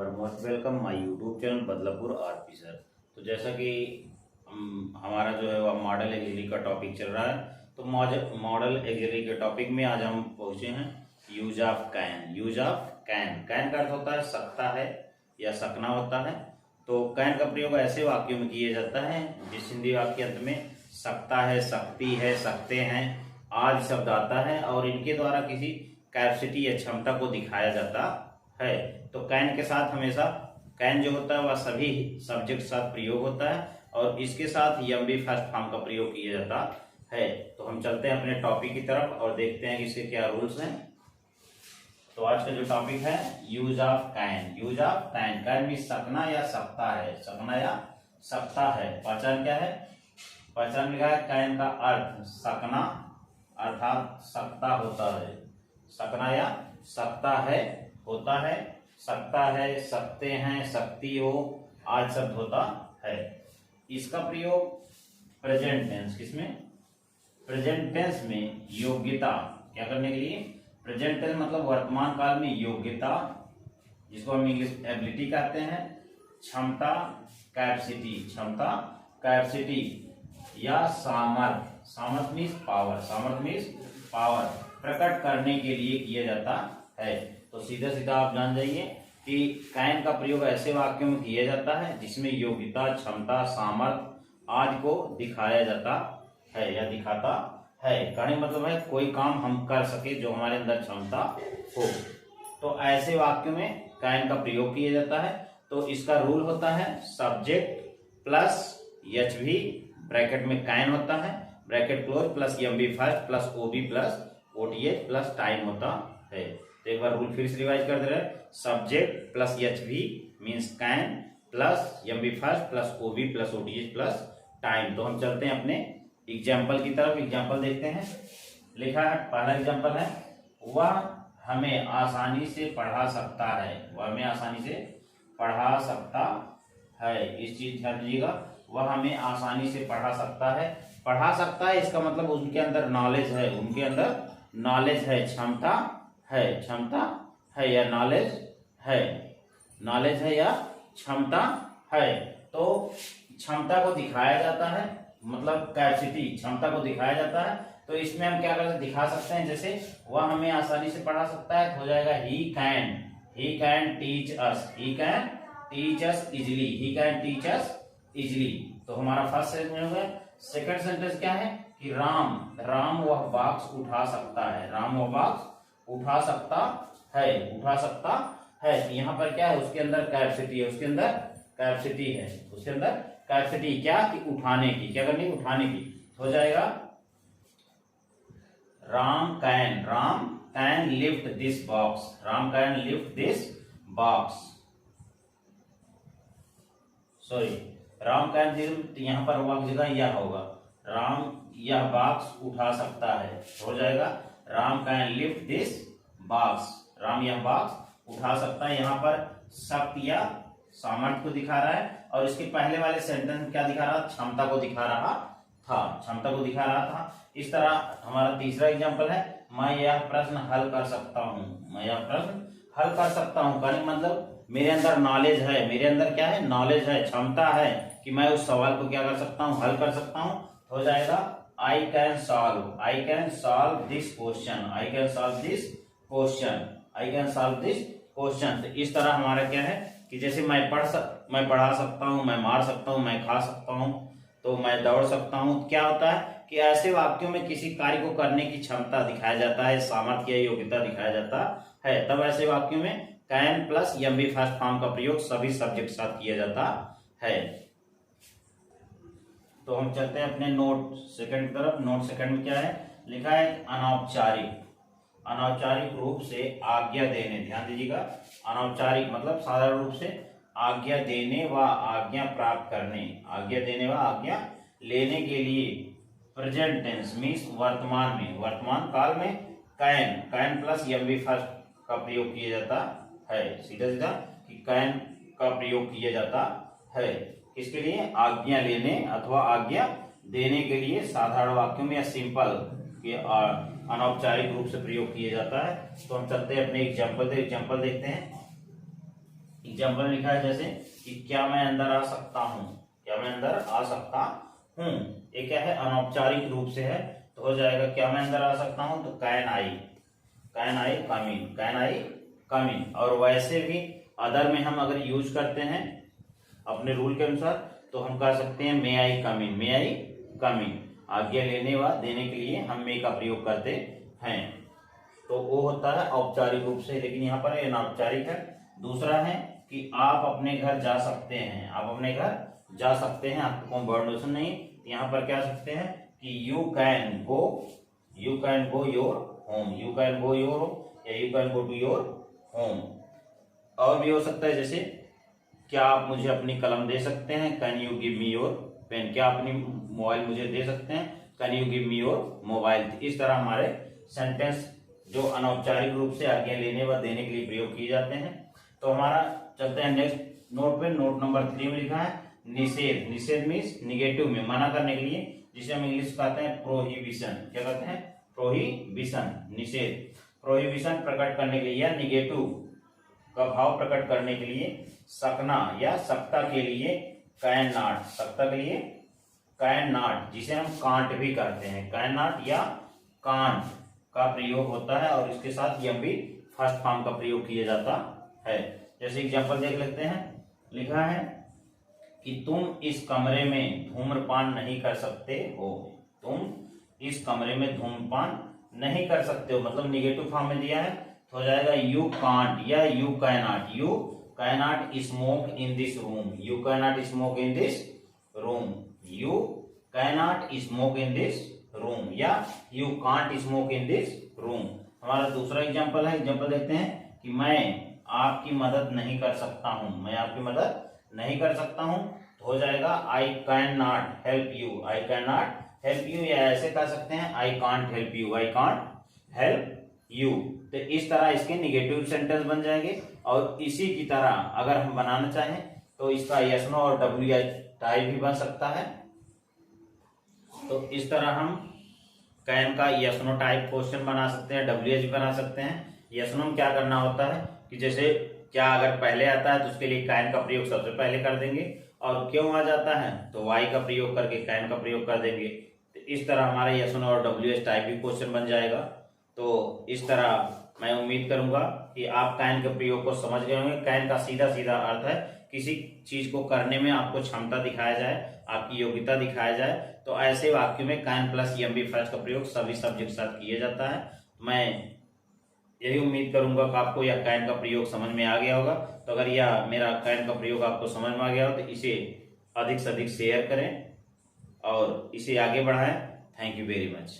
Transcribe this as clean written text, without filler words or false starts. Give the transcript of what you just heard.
Are most welcome my YouTube channel Badlapur RP sir. तो जैसा कि हमारा जो है वह मॉडल एग्जिलरी का टॉपिक चल रहा है, तो मॉडल एग्जिलरी के टॉपिक में आज हम पहुंचे हैं use of can. Use of can, can का अर्थ होता है सकता है या सकना होता है। तो कैन का प्रयोग ऐसे वाक्यों में किया जाता है जिस हिंदी वाक्य अंत में सकता है, सकती है, सकते हैं आदि शब्द आता है और इनके द्वारा किसी कैपेसिटी या क्षमता को दिखाया जाता है। तो कैन के साथ हमेशा कैन जो होता है वह सभी सब्जेक्ट साथ प्रयोग होता है और इसके साथ एम बी फर्स्ट फॉर्म का प्रयोग किया जाता है। तो हम चलते हैं अपने टॉपिक की तरफ और देखते हैं कि इसके क्या रूल्स हैं। तो आज का जो टॉपिक है use of can. Use of can, can भी सकना या सकता है, सकना या सकता है। पहचान क्या है? पहचान लिखा है कैन का अर्थ सकना अर्थात सकता होता है, सकना या सकता है होता है, सकता है, सकते हैं, सकती हो आदि शब्द होता है। इसका प्रयोग प्रेजेंट टेंस, किसमें? प्रेजेंट टेंस में योग्यता क्या करने के लिए? प्रेजेंट टेंस मतलब वर्तमान काल में योग्यता, जिसको हम इंग्लिश एबिलिटी कहते हैं, क्षमता कैपेसिटी, क्षमता कैपेसिटी या सामर्थ्य, सामर्थ्य मीन्स पावर, सामर्थ्य मीन्स पावर प्रकट करने के लिए किया जाता है। तो सीधा सीधा आप जान जाइए कि कैन का प्रयोग ऐसे वाक्यों में किया जाता है जिसमें योग्यता, क्षमता, सामर्थ्य आदि को दिखाया जाता है या दिखाता है। कहने मतलब है कोई काम हम कर सके जो हमारे अंदर क्षमता हो, तो ऐसे वाक्यों में कैन का प्रयोग किया जाता है। तो इसका रूल होता है subject plus H V bracket में कैन होता है, bracket close plus M B first plus O B plus OTH plus time होता है। तो एक बार रूल फिर से रिवाइज कर दे रहे हैं, subject plus H V means can plus M B first plus O B plus OTH plus time. तो हम चलते हैं अपने एग्जाम्पल की तरफ, एग्जाम्पल देखते हैं। लिखा है, पहला एग्जाम्पल है, वह हमें आसानी से पढ़ा सकता है, वह हमें आसानी से पढ़ा सकता है। इस चीज ध्यान दीजिएगा, वह हमें आसानी से पढ़ा सकता है। पढ़ा सकता है इसका मतलब उनके अंदर नॉलेज है, उनके अंदर नॉलेज है, क्षमता है, क्षमता है या नॉलेज है, नॉलेज है या क्षमता है। तो क्षमता को दिखाया जाता है, मतलब कैपेसिटी, क्षमता को दिखाया जाता है। तो इसमें हम क्या कर दिखा सकते हैं, जैसे वह हमें आसानी से पढ़ा सकता है तो हो जाएगा he can teach us, he can teach us easily, he can teach us easily. तो हमारा फर्स्ट सेंटेंस हो गया। सेकंड सेंटेंस क्या है कि राम वह बॉक्स उठा सकता है, राम वह बॉक्स उठा सकता है, उठा सकता है। तो यहाँ पर क्या है, उसके अंदर कैपेसिटी है, उसके अंदर कैपेसिटी है, उसके अंदर कैपेसिटी क्या कि उठाने की, क्या करने की? उठाने की। हो जाएगा Ram can lift this box, Ram can lift this box, sorry Ram can lift, यहाँ पर होगा जगह यह होगा, राम यह बॉक्स उठा सकता है। हो जाएगा Ram can lift this box, Ram यह बॉक्स उठा सकता है। यहाँ पर शक्ति या सामर्थ्य को दिखा रहा है और इसके पहले वाले सेंटेंस क्या दिखा रहा? क्षमता को दिखा रहा था, क्षमता को दिखा रहा था। इस तरह हमारा तीसरा एग्जांपल है, मैं यह प्रश्न हल कर सकता हूँ, मैं यह प्रश्न हल कर सकता हूँ। कहने मतलब मेरे अंदर नॉलेज है, मेरे अंदर क्या है? नॉलेज है, क्षमता है कि मैं उस सवाल को क्या कर सकता हूँ? हल कर सकता हूँ। हो जाएगा I can solve this question, I can solve this question, I can solve this question. तो इस तरह हमारा क्या है कि जैसे मैं पढ़ा सकता हूँ, मैं मार सकता हूँ, मैं खा सकता हूँ, तो मैं दौड़ सकता हूँ। क्या होता है कि ऐसे वाक्यों में किसी कार्य को करने की क्षमता दिखाया जाता है, सामर्थ्य या योग्यता दिखाया जाता है। तब ऐसे वाक्यों में can plus M B first form का प्रयोग सभी सब्जेक्ट साथ किया जाता है। तो हम चलते हैं अपने नोट सेकंड की तरफ। नोट सेकंड में क्या है लिखा है? अनौपचारिक रूप से आज्ञा देने, ध्यान दीजिएगा, अनौपचारिक मतलब साधारण रूप से आज्ञा देने व आज्ञा प्राप्त करने, आज्ञा देने व आज्ञा लेने के लिए प्रेजेंट टेंस मीन्स वर्तमान में, वर्तमान काल में can plus M B first का प्रयोग किया जाता है। सीधा सीधा कि कैन का प्रयोग किया जाता है किसके लिए? आज्ञा लेने अथवा आज्ञा देने के लिए साधारण वाक्यों में या सिंपल के अनौपचारिक रूप से प्रयोग किया जाता है। तो हम चलते हैं अपने एग्जाम्पल देखते हैं। एग्जाम्पल लिखा है जैसे कि क्या मैं अंदर आ सकता हूँ, क्या मैं अंदर आ सकता हूँ, ये क्या है, अनौपचारिक रूप से है, तो हो जाएगा क्या मैं अंदर आ सकता हूँ, तो can I come in, can I कम इन। और वैसे भी अदर में हम अगर यूज करते हैं अपने रूल के अनुसार तो हम कह सकते हैं मे आई कम इन, मे आई कम इन, आज्ञा लेने व देने के लिए हम मे का प्रयोग करते हैं, तो वो होता है औपचारिक रूप से, लेकिन यहाँ पर ये अनौपचारिक है। दूसरा है कि आप अपने घर जा सकते हैं, आप अपने घर जा सकते हैं, आपको कॉन्वर्सेशन नहीं, यहाँ पर क्या सकते हैं कि you can go your home, you can go your home या you can go to your home. और भी हो सकता है जैसे क्या आप मुझे अपनी कलम दे सकते हैं, can you give me your pen, क्या अपनी मोबाइल मुझे दे सकते हैं, can you give me your mobile. इस तरह हमारे सेंटेंस जो अनौपचारिक रूप से आज्ञा लेने व देने के लिए प्रयोग किए जाते हैं। तो हमारा चलते हैं नेक्स्ट नोट पे, नोट नंबर 3 में लिखा है निषेध। निषेध मीन्स निगेटिव में, मना करने के लिए, जिसे हम इंग्लिश कहते हैं प्रोहिबिशन, क्या कहते हैं, प्रोहिबिशन, निषेध। प्रोहिबिशन प्रकट करने के लिए या निगेटिव का भाव प्रकट करने के लिए, सकना या सकता के लिए कैन नॉट, सकता के लिए कैन नॉट, जिसे हम कांट भी करते हैं, कैन नॉट या कांट का प्रयोग होता है, और इसके साथ यह भी फर्स्ट फॉर्म का प्रयोग किया जाता है। जैसे एग्जांपल देख लेते हैं, लिखा है कि तुम इस कमरे में धूम्रपान नहीं कर सकते हो, तुम इस कमरे में धूम्रपान नहीं कर सकते हो, मतलब निगेटिव फॉर्म में दिया है, तो हो जाएगा यू कांट या you cannot, you cannot smoke in this room, you cannot smoke in this room, you cannot smoke in this room या you can't smoke in this room. हमारा दूसरा एग्जांपल है, एग्जांपल देखते हैं कि मैं आपकी मदद नहीं कर सकता हूं, मैं आपकी मदद नहीं कर सकता हूं, तो हो जाएगा I can not help you, I can not help you, या ऐसे कह सकते हैं I can't help you, I can't help you. तो इस तरह इसके निगेटिव सेंटेंस बन जाएंगे। और इसी की तरह अगर हम बनाना चाहें तो इसका यस नो और डब्ल्यू एच टाइप भी बन सकता है। तो इस तरह हम कैन का यस नो टाइप क्वेश्चन बना सकते हैं, डब्ल्यू एच बना सकते हैं। यस नो में क्या करना होता है कि जैसे क्या अगर पहले आता है तो उसके लिए कैन का प्रयोग सबसे पहले कर देंगे, और क्यों आ जाता है तो वाई का प्रयोग करके कैन का प्रयोग कर देंगे। तो इस तरह हमारा यस नो और डब्ल्यू एच टाइप भी क्वेश्चन बन जाएगा। तो इस तरह मैं उम्मीद करूंगा कि आप कैन के प्रयोग को समझ गए होंगे। कैन का सीधा सीधा अर्थ है किसी चीज को करने में आपको क्षमता दिखाया जाए, आपकी योग्यता दिखाया जाए, तो ऐसे वाक्य में कैन प्लस ईएमवी फ्रेज का प्रयोग सभी सब्जेक्ट के साथ किया जाता है। मैं यही उम्मीद करूंगा कि आपको यह कैन का प्रयोग समझ में आ गया होगा। तो अगर यह मेरा कैन का प्रयोग आपको समझ में आ गया हो तो इसे अधिक से अधिक शेयर करें और इसे आगे बढ़ाएं। Thank you very much.